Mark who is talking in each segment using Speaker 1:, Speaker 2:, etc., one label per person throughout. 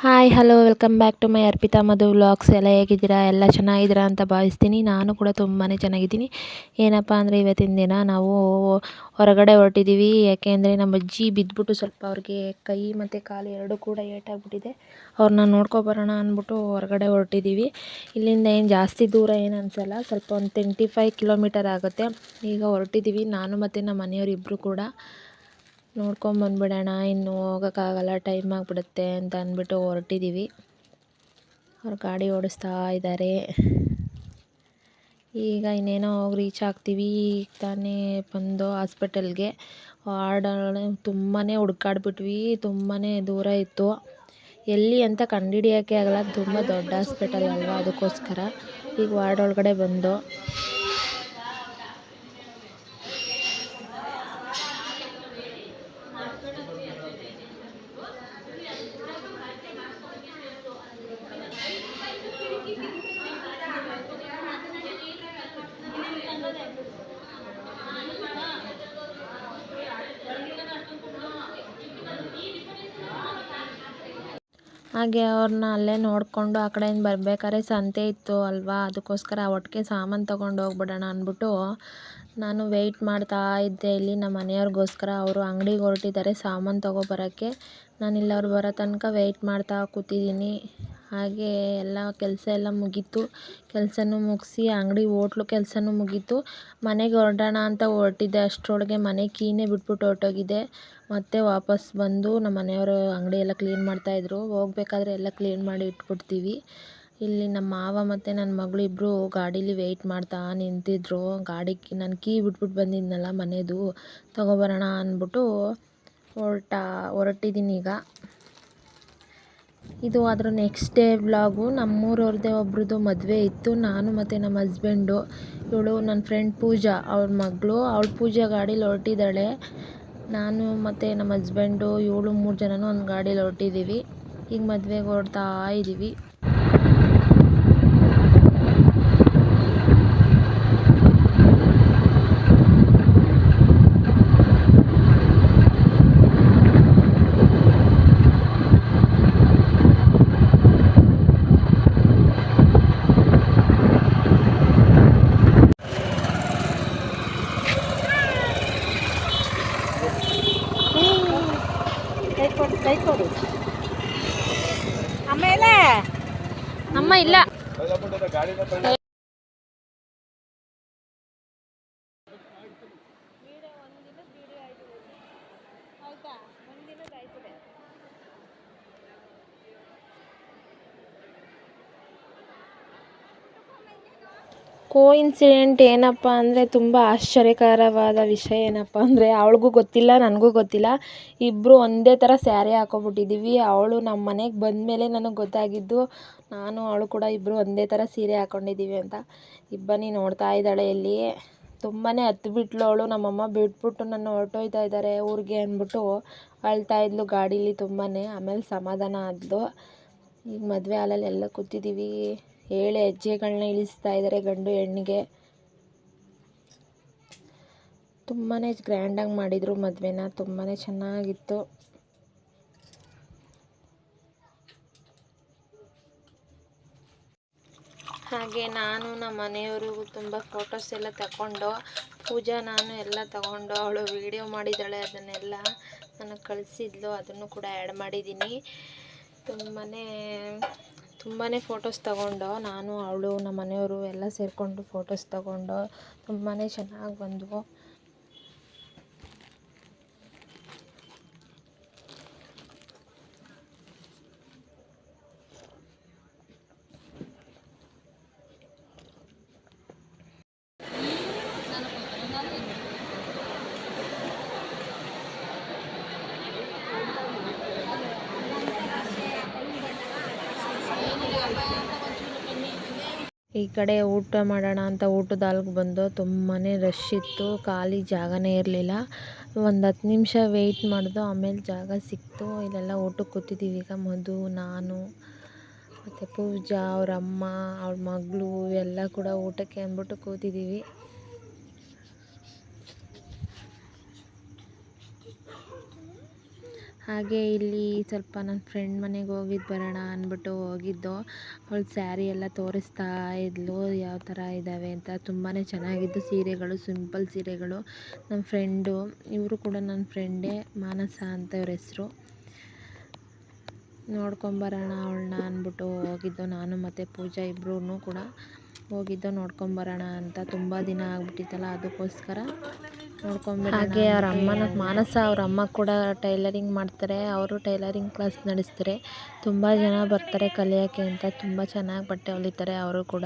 Speaker 1: Hi hello welcome back to my Arpita Madhu vlogs. ಎಲ್ಲ ಹೇಗಿದ್ದೀರಾ? ಎಲ್ಲ ಚೆನ್ನಾಗಿದ್ದೀರಾ ಅಂತ ಭಾವಿಸ್ತೀನಿ. ನಾನು ಕೂಡ ತುಂಬಾ ಚೆನ್ನಾಗಿದ್ದೀನಿ. ಏನಪ್ಪ ಅಂದರೆ ಇವತ್ತಿನ ದಿನ ನಾವು ಹೊರಗಡೆ ಹೊರಟಿದ್ದೀವಿ. ಯಾಕೆಂದರೆ ನಮ್ಮ ಅಜ್ಜಿ ಬಿದ್ದುಬಿಟ್ಟು ಸ್ವಲ್ಪ ಅವ್ರಿಗೆ ಕೈ ಮತ್ತು ಕಾಲು ಎರಡೂ ಕೂಡ ಏಟಾಗ್ಬಿಟ್ಟಿದೆ. ಅವ್ರನ್ನ ನೋಡ್ಕೊಬರೋಣ ಅಂದ್ಬಿಟ್ಟು ಹೊರಗಡೆ ಹೊರಟಿದ್ದೀವಿ. ಇಲ್ಲಿಂದ ಏನು ಜಾಸ್ತಿ ದೂರ ಏನು ಅನಿಸಲ್ಲ, ಸ್ವಲ್ಪ ಒಂದು 25 ಕಿಲೋಮೀಟರ್ ಆಗುತ್ತೆ. ಈಗ ಹೊರಟಿದ್ದೀವಿ ನಾನು ಮತ್ತು ನಮ್ಮ ಮನೆಯವರು ಇಬ್ಬರು ಕೂಡ. ನೋಡ್ಕೊಂಬಂದ್ಬಿಡೋಣ, ಇನ್ನು ಹೋಗೋಕ್ಕಾಗಲ್ಲ, ಟೈಮ್ ಆಗಿಬಿಡುತ್ತೆ ಅಂತ ಅಂದ್ಬಿಟ್ಟು ಹೊರಟಿದ್ದೀವಿ. ಅವ್ರು ಗಾಡಿ ಓಡಿಸ್ತಾ ಇದ್ದಾರೆ. ಈಗ ಇನ್ನೇನೋ ಹೋಗಿ ರೀಚ್ ಆಗ್ತೀವಿ. ಈಗ ತಾನೇ ಬಂದು ಹಾಸ್ಪಿಟಲ್ಗೆ ವಾರ್ಡಲ್ಲಿ ತುಂಬಾ ಹುಡ್ಕಾಡ್ಬಿಟ್ವಿ, ತುಂಬಾ ದೂರ ಇತ್ತು. ಎಲ್ಲಿ ಅಂತ ಕಂಡುಹಿಡಿಯೋಕ್ಕೆ ಆಗಲ್ಲ, ತುಂಬ ದೊಡ್ಡ ಹಾಸ್ಪಿಟಲ್ ಅಲ್ವಾ, ಅದಕ್ಕೋಸ್ಕರ ಈಗ ವಾರ್ಡ್ ಒಳಗಡೆ ಬಂದು ಹಾಗೆ ಅವ್ರನ್ನ ಅಲ್ಲೇ ನೋಡಿಕೊಂಡು ಆ ಕಡೆಯಿಂದ ಬರಬೇಕಾದ್ರೆ ಸಂತೆ ಇತ್ತು ಅಲ್ವಾ, ಅದಕ್ಕೋಸ್ಕರ ಒಟ್ಟಿಗೆ ಸಾಮಾನು ತೊಗೊಂಡು ಹೋಗ್ಬಿಡೋಣ ಅಂದ್ಬಿಟ್ಟು ನಾನು ವೆಯ್ಟ್ ಮಾಡ್ತಾ ಇದ್ದೆ ಇಲ್ಲಿ ನಮ್ಮ ಮನೆಯವ್ರಿಗೋಸ್ಕರ. ಅವರು ಅಂಗಡಿಗೆ ಹೊರಟಿದ್ದಾರೆ ಸಾಮಾನು ತೊಗೊಬರೋಕ್ಕೆ. ನಾನಿಲ್ಲಿ ಅವ್ರು ಬರೋ ತನಕ ವೆಯ್ಟ್ ಮಾಡ್ತಾ ಕೂತಿದ್ದೀನಿ. ಹಾಗೆ ಎಲ್ಲ ಕೆಲಸ ಎಲ್ಲ ಮುಗೀತು. ಕೆಲಸನೂ ಮುಗಿಸಿ ಅಂಗಡಿ ಹೋಟ್ಲು ಕೆಲಸನೂ ಮುಗೀತು. ಮನೆಗೆ ಹೊರಡೋಣ ಅಂತ ಹೊರಟಿದ್ದೆ, ಅಷ್ಟರೊಳಗೆ ಮನೆ ಕೀನೇ ಬಿಟ್ಬಿಟ್ಟು ಹೊರಟೋಗಿದ್ದೆ. ಮತ್ತೆ ವಾಪಸ್ ಬಂದು ನಮ್ಮ ಮನೆಯವರು ಅಂಗಡಿ ಎಲ್ಲ ಕ್ಲೀನ್ ಮಾಡ್ತಾಯಿದ್ರು. ಹೋಗ್ಬೇಕಾದ್ರೆ ಎಲ್ಲ ಕ್ಲೀನ್ ಮಾಡಿ ಇಟ್ಬಿಡ್ತೀವಿ. ಇಲ್ಲಿ ನಮ್ಮ ಮಾವ ಮತ್ತು ನನ್ನ ಮಗಳು ಇಬ್ಬರು ಗಾಡೀಲಿ ವೆಯ್ಟ್ ಮಾಡ್ತಾ ನಿಂತಿದ್ರು. ನಾನು ಕೀ ಬಿಟ್ಬಿಟ್ಟು ಬಂದಿದ್ನಲ್ಲ ಮನೆದು, ತೊಗೊಬರೋಣ ಅಂದ್ಬಿಟ್ಟು ಹೊರಟಿದ್ದೀನಿ ಈಗ. ಇದು ಅದರ ನೆಕ್ಸ್ಟ್ ಡೇ ವ್ಲಾಗು. ನಮ್ಮೂರವ್ರದ್ದೇ ಒಬ್ರದ್ದು ಮದುವೆ ಇತ್ತು. ನಾನು ಮತ್ತು ನಮ್ಮ ಹಸ್ಬೆಂಡು, ಇವಳು ನನ್ನ ಫ್ರೆಂಡ್ ಪೂಜಾ, ಅವಳ ಮಗಳು, ಅವಳು ಪೂಜಾ ಗಾಡೀಲಿ ಹೊರಟಿದ್ದಾಳೆ. ನಾನು ಮತ್ತು ನಮ್ಮ ಹಸ್ಬೆಂಡು ಇವಳು 3 ಜನನೂ ಒಂದು ಗಾಡೀಲಿ ಹೊರಟಿದ್ದೀವಿ. ಈಗ ಮದುವೆಗೆ ಹೊರಡ್ತಾ ಇದ್ದೀವಿ. ಆಮೇಲೆ ಅಮ್ಮ ಇಲ್ಲ ಕೋಇನ್ಸಿಡೆಂಟ್ ಏನಪ್ಪ ಅಂದರೆ, ತುಂಬ ಆಶ್ಚರ್ಯಕರವಾದ ವಿಷಯ ಏನಪ್ಪ ಅಂದರೆ, ಅವಳಿಗೂ ಗೊತ್ತಿಲ್ಲ ನನಗೂ ಗೊತ್ತಿಲ್ಲ, ಇಬ್ಬರು ಒಂದೇ ಥರ ಸ್ಯಾರಿ ಹಾಕೊಬಿಟ್ಟಿದ್ದೀವಿ. ಅವಳು ನಮ್ಮ ಮನೆಗೆ ಬಂದಮೇಲೆ ನನಗೆ ಗೊತ್ತಾಗಿದ್ದು, ನಾನು ಅವಳು ಕೂಡ ಇಬ್ಬರು ಒಂದೇ ಥರ ಸೀರೆ ಹಾಕ್ಕೊಂಡಿದ್ದೀವಿ ಅಂತ. ಇಬ್ಬನಿ ನೋಡ್ತಾ ಇದ್ದಾಳೆ ಇಲ್ಲಿ. ತುಂಬಾ ಹತ್ತಿಬಿಟ್ಲು ಅವಳು. ನಮ್ಮಮ್ಮ ಬಿಟ್ಬಿಟ್ಟು ನನ್ನ ಹೊರಟೋಯ್ತಾ ಇದ್ದಾರೆ ಊರಿಗೆ ಅಂದ್ಬಿಟ್ಟು ಅಳ್ತಾ ಇದ್ಲು ಗಾಡೀಲಿ ತುಂಬಾ. ಆಮೇಲೆ ಸಮಾಧಾನ ಆದ್ಲು. ಈಗ ಮದುವೆ ಹಾಲಲ್ಲಿ ಎಲ್ಲ ಕೂತಿದ್ದೀವಿ. 7 ಹೆಜ್ಜೆಗಳನ್ನ ಇಳಿಸ್ತಾ ಇದ್ದಾರೆ ಗಂಡು ಹೆಣ್ಣಿಗೆ. ತುಂಬಾ ಗ್ರ್ಯಾಂಡಾಗಿ ಮಾಡಿದರು ಮದುವೆನ, ತುಂಬಾ ಚೆನ್ನಾಗಿತ್ತು. ಹಾಗೆ ನಾನು ನಮ್ಮ ಮನೆಯವರು ತುಂಬ ಫೋಟೋಸ್ ಎಲ್ಲ ತಗೊಂಡು, ಪೂಜಾ ನಾನು ಎಲ್ಲ ತಗೊಂಡು, ಅವಳು ವೀಡಿಯೋ ಮಾಡಿದ್ದಾಳೆ, ಅದನ್ನೆಲ್ಲ ನನಗೆ ಕಳಿಸಿದ್ಲು, ಅದನ್ನು ಕೂಡ ಆ್ಯಡ್ ಮಾಡಿದ್ದೀನಿ. ತುಂಬಾ ಫೋಟೋಸ್ ತಗೊಂಡು, ನಾನು ಅವಳು ನಮ್ಮ ಮನೆಯವರು ಎಲ್ಲ ಸೇರಿಕೊಂಡು ಫೋಟೋಸ್ ತಗೊಂಡು ತುಂಬಾ ಚೆನ್ನಾಗಿ ಬಂದವು. ಈ ಕಡೆ ಊಟ ಮಾಡೋಣ ಅಂತ ಊಟದ ಹಾಲ್ಗೆ ಬಂದು ತುಂಬಾ ರಶ್ ಇತ್ತು, ಖಾಲಿ ಜಾಗನೇ ಇರಲಿಲ್ಲ. ಒಂದು 10 ನಿಮಿಷ ವೆಯ್ಟ್ ಮಾಡಿದು, ಆಮೇಲೆ ಜಾಗ ಸಿಕ್ತು. ಇಲ್ಲೆಲ್ಲ ಊಟಕ್ಕೆ ಕೂತಿದ್ದೀವಿ ಈಗ. ಮಧು, ನಾನು ಮತ್ತು ಪೂಜಾ, ಅವ್ರ ಅಮ್ಮ, ಅವಳ ಮಗಳು ಎಲ್ಲ ಕೂಡ ಊಟಕ್ಕೆ ಅಂದ್ಬಿಟ್ಟು ಕೂತಿದ್ದೀವಿ. ಹಾಗೆ ಇಲ್ಲಿ ಸ್ವಲ್ಪ ನನ್ನ ಫ್ರೆಂಡ್ ಮನೆಗೆ ಹೋಗಿದ್ದು ಬರೋಣ ಅಂದ್ಬಿಟ್ಟು ಹೋಗಿದ್ದು. ಅವಳು ಸ್ಯಾರಿ ಎಲ್ಲ ತೋರಿಸ್ತಾ ಇದ್ಲು ಯಾವ ಥರ ಇದ್ದಾವೆ ಅಂತ. ತುಂಬಾ ಚೆನ್ನಾಗಿದ್ದು ಸೀರೆಗಳು, ಸಿಂಪಲ್ ಸೀರೆಗಳು. ನಮ್ಮ ಫ್ರೆಂಡು, ಇವರು ಕೂಡ ನನ್ನ ಫ್ರೆಂಡೇ, ಮಾನಸ ಅಂತ ಇವ್ರ ಹೆಸರು. ನೋಡ್ಕೊಂಬರೋಣ ಅವಳನ್ನ ಅಂದ್ಬಿಟ್ಟು ಹೋಗಿದ್ದು. ನಾನು ಮತ್ತು ಪೂಜಾ ಇಬ್ಬರೂ ಕೂಡ ಹೋಗಿದ್ದು ನೋಡ್ಕೊಂಬರೋಣ ಅಂತ. ತುಂಬ ದಿನ ಆಗ್ಬಿಟ್ಟಿತ್ತಲ್ಲ, ಅದಕ್ಕೋಸ್ಕರ ನೋಡ್ಕೊಂಬರೋಣ. ಹಾಗೆ ಅವ್ರ ಅಮ್ಮನ ಮಾನಸ ಅವ್ರ ಅಮ್ಮ ಕೂಡ ಟೈಲರಿಂಗ್ ಮಾಡ್ತಾರೆ. ಅವರು ಟೈಲರಿಂಗ್ ಕ್ಲಾಸ್ ನಡೆಸ್ತಾರೆ. ತುಂಬ ಜನ ಬರ್ತಾರೆ ಕಲಿಯೋಕ್ಕೆ ಅಂತ. ತುಂಬ ಚೆನ್ನಾಗಿ ಬಟ್ಟೆ ಹೊಲಿತಾರೆ ಅವರು ಕೂಡ.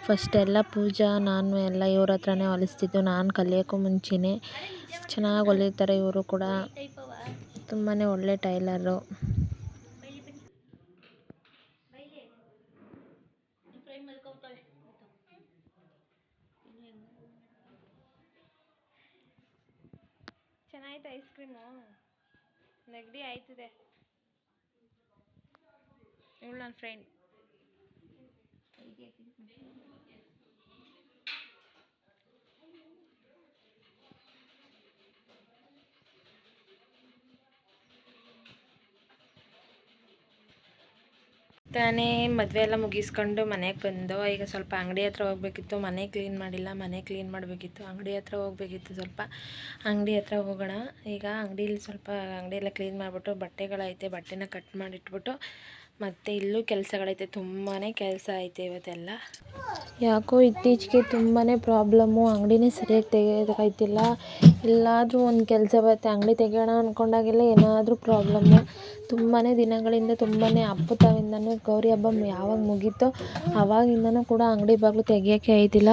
Speaker 1: ಫಸ್ಟ್ ಎಲ್ಲ ಪೂಜಾ ನಾನು ಎಲ್ಲ ಇವ್ರ ಹತ್ರನೇ ಹೊಲಿಸ್ತಿದ್ದು, ನಾನು ಕಲಿಯೋಕ್ಕೂ ಮುಂಚೆನೇ. ಚೆನ್ನಾಗಿ ಹೊಲಿತಾರೆ ಇವರು ಕೂಡ, ತುಂಬಾ ಒಳ್ಳೆ ಟೈಲರು. ಚೆನ್ನಾಯ್ತು ಐಸ್ ಕ್ರೀಮು, ನೆಗಡಿ ಆಯ್ತದೆ. ಇವಳು ನನ್ನ ಫ್ರೆಂಡ್. ತಾನೇ ಮದುವೆ ಎಲ್ಲ ಮುಗಿಸ್ಕೊಂಡು ಮನೆಗೆ ಬಂದು ಈಗ ಸ್ವಲ್ಪ ಅಂಗಡಿ ಹತ್ರ ಹೋಗ್ಬೇಕಿತ್ತು. ಮನೆ ಕ್ಲೀನ್ ಮಾಡಿಲ್ಲ, ಮನೆ ಕ್ಲೀನ್ ಮಾಡಬೇಕಿತ್ತು. ಅಂಗಡಿ ಹತ್ರ ಹೋಗ್ಬೇಕಿತ್ತು, ಸ್ವಲ್ಪ ಅಂಗಡಿ ಹತ್ರ ಹೋಗೋಣ. ಈಗ ಅಂಗಡಿಲಿ ಸ್ವಲ್ಪ ಅಂಗಡಿ ಎಲ್ಲ ಕ್ಲೀನ್ ಮಾಡಿಬಿಟ್ಟು ಬಟ್ಟೆಗಳೈತೆ, ಬಟ್ಟೆನ ಕಟ್ ಮಾಡಿಟ್ಬಿಟ್ಟು ಮತ್ತು ಇಲ್ಲೂ ಕೆಲಸಗಳೈತೆ. ತುಂಬಾ ಕೆಲಸ ಐತೆ ಇವತ್ತೆಲ್ಲ. ಯಾಕೋ ಇತ್ತೀಚೆಗೆ ತುಂಬಾ ಪ್ರಾಬ್ಲಮ್ಮು, ಅಂಗಡಿನೇ ಸರಿಯಾಗಿ ತೆಗೆಯೋದಕ್ಕಾಯ್ತಿಲ್ಲ. ಎಲ್ಲಾದರೂ ಒಂದು ಕೆಲಸ ಬರುತ್ತೆ, ಅಂಗಡಿ ತೆಗೆಯೋಣ ಅಂದ್ಕೊಂಡಾಗೆಲ್ಲ ಏನಾದರೂ ಪ್ರಾಬ್ಲಮ್ಮು. ತುಂಬಾ ದಿನಗಳಿಂದ ತುಂಬಾ ಹಬ್ಬದವಿಂದನೂ, ಗೌರಿ ಹಬ್ಬ ಯಾವಾಗ ಮುಗೀತೋ ಆವಾಗಿಂದನೂ ಕೂಡ ಅಂಗಡಿ ಬಾಗಿಲು ತೆಗಿಯೋಕ್ಕೆ ಆಯ್ತಿಲ್ಲ.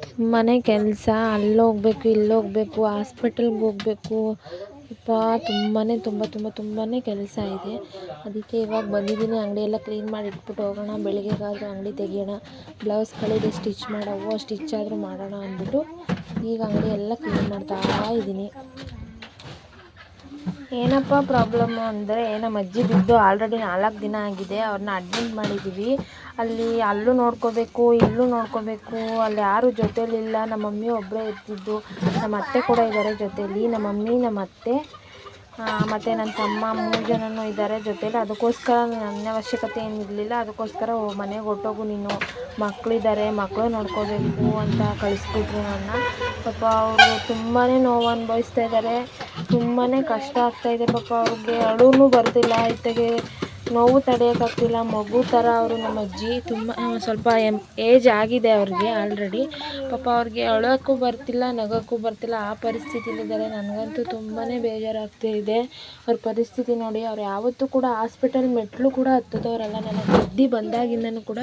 Speaker 1: ತುಂಬಾ ಕೆಲಸ, ಅಲ್ಲೋಗಬೇಕು ಇಲ್ಲೋಗಬೇಕು, ಹಾಸ್ಪಿಟಲ್ಗೆ ಹೋಗಬೇಕು. ತುಂಬಾ ಕೆಲಸ ಇದೆ. ಅದಕ್ಕೆ ಇವಾಗ ಬಂದಿದ್ದೀನಿ. ಅಂಗಡಿ ಎಲ್ಲ ಕ್ಲೀನ್ ಮಾಡಿ ಇಟ್ಬಿಟ್ಟು ಹೋಗೋಣ, ಬೆಳಿಗ್ಗೆಗಾದರೂ ಅಂಗಡಿ ತೆಗಿಯೋಣ. ಬ್ಲೌಸ್ಗಳಿದೆ ಸ್ಟಿಚ್ ಮಾಡೋವು, ಸ್ಟಿಚ್ ಆದರೂ ಮಾಡೋಣ ಅಂದ್ಬಿಟ್ಟು ಈಗ ಅಂಗಡಿ ಎಲ್ಲ ಕ್ಲೀನ್ ಮಾಡ್ತಾ ಇದ್ದೀನಿ. ಏನಪ್ಪ ಪ್ರಾಬ್ಲಮ್ಮು ಅಂದರೆ, ನಮ್ಮ ಅಜ್ಜಿ ಬಿದ್ದು ಆಲ್ರೆಡಿ 4 ದಿನ ಆಗಿದೆ. ಅವ್ರನ್ನ ಅಡ್ಮಿಟ್ ಮಾಡಿದ್ದೀವಿ. ಅಲ್ಲೂ ನೋಡ್ಕೋಬೇಕು, ಇಲ್ಲೂ ನೋಡ್ಕೋಬೇಕು. ಅಲ್ಲಿ ಯಾರೂ ಜೊತೇಲಿಲ್ಲ, ನಮ್ಮ ಮಮ್ಮಿ ಒಬ್ಬರೇ ಇರ್ತಿದ್ದು. ನಮ್ಮ ಅತ್ತೆ ಕೂಡ ಇದ್ದಾರೆ ಜೊತೇಲಿ. ನಮ್ಮ ಮಮ್ಮಿ, ನಮ್ಮ ಅತ್ತೆ ಮತ್ತು ನನ್ನ ತಮ್ಮ 3 ಜನನೂ ಇದ್ದಾರೆ ಜೊತೇಲಿ. ಅದಕ್ಕೋಸ್ಕರ ನನ್ನ ಅವಶ್ಯಕತೆ ಏನಿರಲಿಲ್ಲ. ಅದಕ್ಕೋಸ್ಕರ ಮನೆಗೆ ಹೊರ್ಟೋಗು ನೀನು, ಮಕ್ಕಳಿದ್ದಾರೆ, ಮಕ್ಕಳು ನೋಡ್ಕೋಬೇಕು ಅಂತ ಕಳಿಸ್ಬಿಟ್ರು ನನ್ನ. ಪಾಪ ಅವರು ತುಂಬಾ ನೋವು ಅನುಭವಿಸ್ತಾ ಇದ್ದಾರೆ. ತುಂಬಾ ಕಷ್ಟ ಆಗ್ತಾಯಿದೆ ಪಾಪ ಅವ್ರಿಗೆ. ಅಳೂ ಬರ್ತಿಲ್ಲ, ಇತ್ತಗೆ ನೋವು ತಡೆಯೋಕ್ಕಾಗ್ತಿಲ್ಲ. ಮಗು ಥರ ಅವರು ನಮ್ಮ ಅಜ್ಜಿ. ಸ್ವಲ್ಪ ಏಜ್ ಆಗಿದೆ ಅವ್ರಿಗೆ ಆಲ್ರೆಡಿ. ಪಾಪ ಅವ್ರಿಗೆ ಅಳೋಕ್ಕೂ ಬರ್ತಿಲ್ಲ, ನಗೋಕ್ಕೂ ಬರ್ತಿಲ್ಲ, ಆ ಪರಿಸ್ಥಿತಿಲಿದ್ದಾರೆ. ನನಗಂತೂ ತುಂಬಾ ಬೇಜಾರಾಗ್ತಾಯಿದೆ ಅವ್ರ ಪರಿಸ್ಥಿತಿ ನೋಡಿ. ಅವ್ರು ಯಾವತ್ತೂ ಕೂಡ ಹಾಸ್ಪಿಟಲ್ ಮೆಟ್ಲು ಕೂಡ ಹತ್ತದವರಲ್ಲ. ನನಗೆ ಬುದ್ಧಿ ಬಂದಾಗಿಂದನೂ ಕೂಡ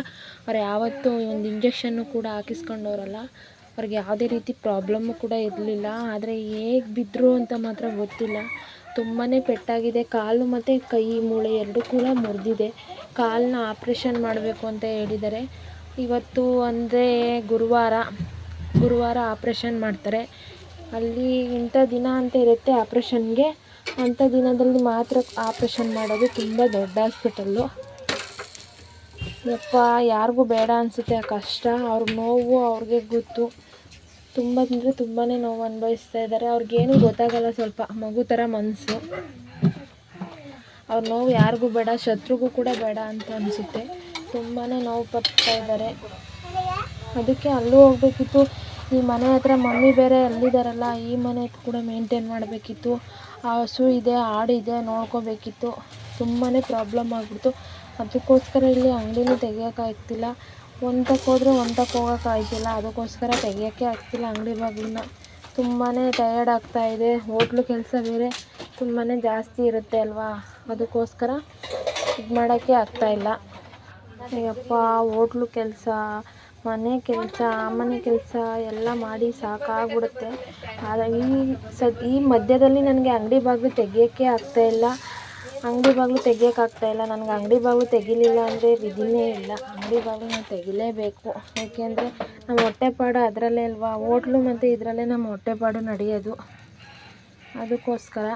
Speaker 1: ಅವ್ರು ಯಾವತ್ತೂ ಒಂದು ಇಂಜೆಕ್ಷನ್ನು ಕೂಡ ಹಾಕಿಸ್ಕೊಂಡವರಲ್ಲ. ಅವ್ರಿಗೆ ಯಾವುದೇ ರೀತಿ ಪ್ರಾಬ್ಲಮ್ಮು ಕೂಡ ಇರಲಿಲ್ಲ. ಆದರೆ ಹೇಗೆ ಬಿದ್ದರು ಅಂತ ಮಾತ್ರ ಗೊತ್ತಿಲ್ಲ. ತುಂಬಾ ಪೆಟ್ಟಾಗಿದೆ. ಕಾಲು ಮತ್ತು ಕೈ ಮೂಳೆ 2 ಕೂಡ ಮುರಿದಿದೆ. ಕಾಲನ್ನ ಆಪ್ರೇಷನ್ ಮಾಡಬೇಕು ಅಂತ ಹೇಳಿದ್ದಾರೆ. ಇವತ್ತು ಅಂದರೆ ಗುರುವಾರ ಆಪ್ರೇಷನ್ ಮಾಡ್ತಾರೆ. ಅಲ್ಲಿ ಇಂಥ ದಿನ ಅಂತ ಇರುತ್ತೆ ಆಪ್ರೇಷನ್ಗೆ. ಅಂಥ ದಿನದಲ್ಲಿ ಮಾತ್ರ ಆಪ್ರೇಷನ್ ಮಾಡೋದು. ತುಂಬ ದೊಡ್ಡ ಹಾಸ್ಪಿಟಲ್ಲು. ಯಪ್ಪ, ಯಾರಿಗೂ ಬೇಡ ಅನಿಸುತ್ತೆ ಆ ಕಷ್ಟ. ಅವ್ರ ನೋವು ಅವ್ರಿಗೆ ಗೊತ್ತು. ತುಂಬ ಅಂದರೆ ತುಂಬಾ ನೋವು ಅನುಭವಿಸ್ತಾ ಇದ್ದಾರೆ. ಅವ್ರಿಗೇನು ಗೊತ್ತಾಗಲ್ಲ, ಸ್ವಲ್ಪ ಮಗು ಥರ ಮನಸ್ಸು. ಅವ್ರ ನೋವು ಯಾರಿಗೂ ಬೇಡ, ಶತ್ರುಗೂ ಕೂಡ ಬೇಡ ಅಂತ ಅನಿಸುತ್ತೆ. ತುಂಬಾ ನೋವು ಪಡ್ತಾ ಇದ್ದಾರೆ. ಅದಕ್ಕೆ ಅಲ್ಲೂ ಹೋಗ್ಬೇಕಿತ್ತು. ಈ ಮನೆ ಹತ್ರ ಮಮ್ಮಿ ಬೇರೆ ಅಲ್ಲಿದ್ದಾರಲ್ಲ, ಈ ಮನೆ ಕೂಡ ಮೇಂಟೈನ್ ಮಾಡಬೇಕಿತ್ತು. ಹಸು ಇದೆ, ಆಡಿದೆ, ನೋಡ್ಕೋಬೇಕಿತ್ತು. ತುಂಬಾ ಪ್ರಾಬ್ಲಮ್ ಆಗಿಬಿಡ್ತು. ಅದಕ್ಕೋಸ್ಕರ ಇಲ್ಲಿ ಅಂಗಡಿನೂ ತೆಗಿಯೋಕ್ಕಾಗ್ತಿಲ್ಲ. ಒಂದಕ್ಕೆ ಹೋದರೆ ಒಂದಕ್ಕೆ ಹೋಗೋಕ್ಕಾಗ್ತಿಲ್ಲ. ಅದಕ್ಕೋಸ್ಕರ ತೆಗಿಯೋಕ್ಕೆ ಆಗ್ತಿಲ್ಲ ಅಂಗಡಿ ಬಾಗಿಲನ್ನ. ತುಂಬಾ ಟಯರ್ಡ್ ಆಗ್ತಾಯಿದೆ. ಹೋಟ್ಲು ಕೆಲಸ ಬೇರೆ ತುಂಬಾ ಜಾಸ್ತಿ ಇರುತ್ತೆ ಅಲ್ವಾ, ಅದಕ್ಕೋಸ್ಕರ ಇದು ಮಾಡೋಕ್ಕೆ ಆಗ್ತಾಯಿಲ್ಲ. ಯಪ್ಪ, ಹೋಟ್ಲು ಕೆಲಸ, ಮನೆ ಕೆಲಸ, ಮನೆ ಕೆಲಸ ಎಲ್ಲ ಮಾಡಿ ಸಾಕಾಗ್ಬಿಡುತ್ತೆ. ಆದರೆ ಈ ಮಧ್ಯದಲ್ಲಿ ನನಗೆ ಅಂಗಡಿ ಬಾಗಿಲು ತೆಗಿಯೋಕ್ಕೆ ಆಗ್ತಾಯಿಲ್ಲ. ನನಗೆ ಅಂಗಡಿ ಬಾಗಿಲು ತೆಗಿಲಿಲ್ಲ ಅಂದರೆ ವಿಧಿನೇ ಇಲ್ಲ. ಅಂಗಡಿ ಬಾಗಿಲು ನಾನು ತೆಗಿಲೇಬೇಕು. ಏಕೆಂದರೆ ನಮ್ಮ ಹೊಟ್ಟೆಪಾಡು ಅದರಲ್ಲೇ ಅಲ್ವಾ. ಹೋಟ್ಲು ಮತ್ತು ಇದರಲ್ಲೇ ನಮ್ಮ ಹೊಟ್ಟೆಪಾಡು ನಡೆಯೋದು. ಅದಕ್ಕೋಸ್ಕರ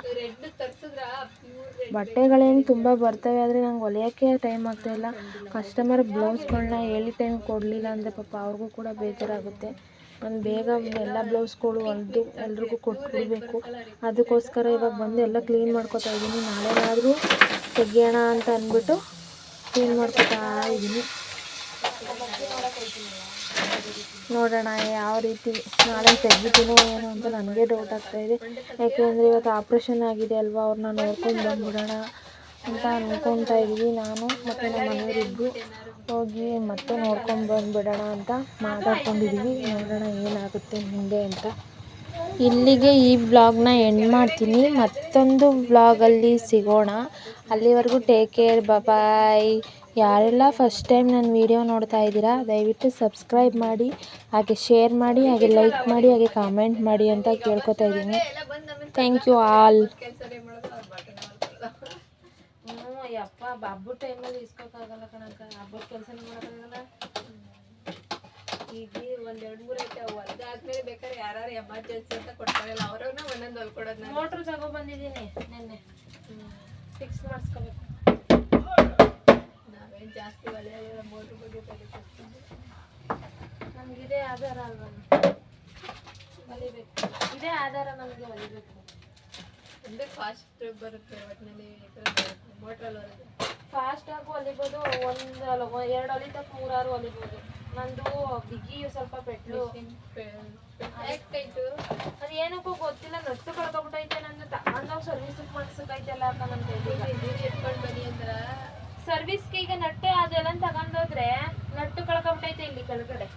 Speaker 1: ಬಟ್ಟೆಗಳೇನು ತುಂಬ ಬರ್ತವೆ, ಆದರೆ ನಂಗೆ ಹೊಲಿಯೋಕ್ಕೆ ಟೈಮ್ ಆಗ್ತಾಯಿಲ್ಲ. ಕಸ್ಟಮರ್ ಬ್ಲೌಸ್ಗಳನ್ನ ಹೇಳಿ ಟೈಮ್ ಕೊಡಲಿಲ್ಲ ಅಂದರೆ ಪಾಪ ಅವ್ರಿಗೂ ಕೂಡ ಬೇಜಾರಾಗುತ್ತೆ. ನಾನು ಬೇಗ ಎಲ್ಲ ಬ್ಲೌಸ್ಗಳು ಹೊಲ್ದು ಎಲ್ರಿಗೂ ಕೊಟ್ಬಿಡ್ಬೇಕು. ಅದಕ್ಕೋಸ್ಕರ ಇವಾಗ ಬಂದು ಎಲ್ಲ ಕ್ಲೀನ್ ಮಾಡ್ಕೊತಾ ಇದ್ದೀನಿ. ನಾಳೆನಾದರೂ ತೆಗಿಯೋಣ ಅಂತ ಅಂದ್ಬಿಟ್ಟು ಕ್ಲೀನ್ ಮಾಡ್ಕೊತಾ ಇದ್ದೀನಿ. ನೋಡೋಣ ಯಾವ ರೀತಿ ನಾಳೆ ತೆಗಿತೀನೋ ಏನೋ ಅಂತ ನನಗೆ ಡೌಟ್ ಆಗ್ತಾಯಿದೆ. ಯಾಕೆಂದರೆ ಇವತ್ತು ಆಪ್ರೇಷನ್ ಆಗಿದೆ ಅಲ್ವಾ, ಅವ್ರನ್ನ ನೋಡ್ಕೊಂಡು ಬಂದ್ಬಿಡೋಣ ಅಂತ ಅಂದ್ಕೊತಾ ಇದ್ದೀವಿ. ನಾನು ಮತ್ತು ನಮ್ಮ ಮನೆಯವರಿಬ್ಬರು ಹೋಗಿ ಮತ್ತೆ ನೋಡ್ಕೊಂಡು ಬಂದುಬಿಡೋಣ ಅಂತ ಮಾತಾಡ್ಕೊಂಡಿದ್ದೀವಿ. ನೋಡೋಣ ಏನಾಗುತ್ತೆ ಮುಂದೆ ಅಂತ. ಇಲ್ಲಿಗೆ ಈ ವ್ಲಾಗ್ನ ಎಂಡ್ ಮಾಡ್ತೀನಿ. ಮತ್ತೊಂದು ವ್ಲಾಗಲ್ಲಿ ಸಿಗೋಣ. ಅಲ್ಲಿವರೆಗೂ ಟೇಕ್ ಕೇರ್, ಬಾಯ್. ಯಾರೆಲ್ಲ ಫಸ್ಟ್ ಟೈಮ್ ನನ್ನ ವಿಡಿಯೋ ನೋಡ್ತಾ ಇದ್ದೀರಾ ದಯವಿಟ್ಟು ಸಬ್ಸ್ಕ್ರೈಬ್ ಮಾಡಿ, ಹಾಗೆ ಶೇರ್ ಮಾಡಿ, ಹಾಗೆ ಲೈಕ್ ಮಾಡಿ, ಹಾಗೆ ಕಾಮೆಂಟ್ ಮಾಡಿ ಅಂತ ಕೇಳ್ಕೊತಾ ಇದ್ದೀನಿ. Thank you all. ಯಪ್ಪ ಹಬ್ಬದ ಟೈಮಲ್ಲಿ ಇಸ್ಕೋಕ್ಕಾಗಲ್ಲ ಕಣಕ್ಕ, ಹಬ್ಬದ ಕೆಲಸನೇ ಮಾಡೋಕ್ಕಾಗಲ್ಲ. ಈಗ ಒಂದು 2-3 ಐತೆ, ಅವು ಅದಾದ್ಮೇಲೆ ಬೇಕಾದ್ರೆ ಯಾರು ಎಮರ್ಜೆನ್ಸಿ ಅಂತ ಕೊಡ್ತಾರಲ್ಲ ಅವ್ರನ್ನ ಒಂದೊಂದು ಹೊಲ್ಕೊಡೋದು. ಮೋಟ್ರ್ ತಗೊಬಂದಿದ್ದೀನಿ ನೆನ್ನೆ, ಫಿಕ್ಸ್ ಮಾಡಿಸ್ಕೋಬೇಕು. ನಾವೇನು ಜಾಸ್ತಿ ಒಲೆ ಮೋಟ್ರ್ ಬಗ್ಗೆ ತೆಗೆದುಕೊಡ್ತೀವಿ. ನಮಗಿದೇ ಆಧಾರ ಅಲ್ವಾ, ಹೊಲಿಬೇಕು. ಇದೇ ಆಧಾರ ನಮಗೆ ಹೊಲಿಬೇಕು ಅಂದರೆ ಫಾಸ್ಟ್ ಬರುತ್ತೆ. ಒಟ್ಟಿನಲ್ಲಿ ಮೋಟ್ರಲ್ಲಿ ಹೊಲಿದೆ ಫಾಸ್ಟಾಗಿ ಹೊಲಿಬೋದು. 1-2 ಹೊಲಿತಕ್ಕ 3-6 ಹೊಲಿಬೋದು. ನಂದು ಬಿಗಿ ಸ್ವಲ್ಪ ಪೆಟ್ಲು ಅದು ಏನಕ್ಕೂ ಗೊತ್ತಿಲ್ಲ, ನಟ್ಟು ಕಳ್ಕೊಬಿಟ್ಟೈತೆ. ನಂದು ತಗೊಂಡೋಗಿ ಸರ್ವಿಸಿಗೆ ಮಾಡಿಸೋಕೈತೆಲ್ಲ ಅಕ್ಕ. ನನ್ನ ಎತ್ಕೊಂಡು ಬನ್ನಿ ಅಂದ್ರೆ ಸರ್ವಿಸ್ಗೆ ಈಗ ನಟ್ಟೆ ಅದೆಲ್ಲ ತಗೊಂಡೋದ್ರೆ ನಟ್ಟು ಕಳ್ಕೊಬಿಟ್ಟೈತೆ ಇಲ್ಲಿ ಕೆಳಗಡೆ.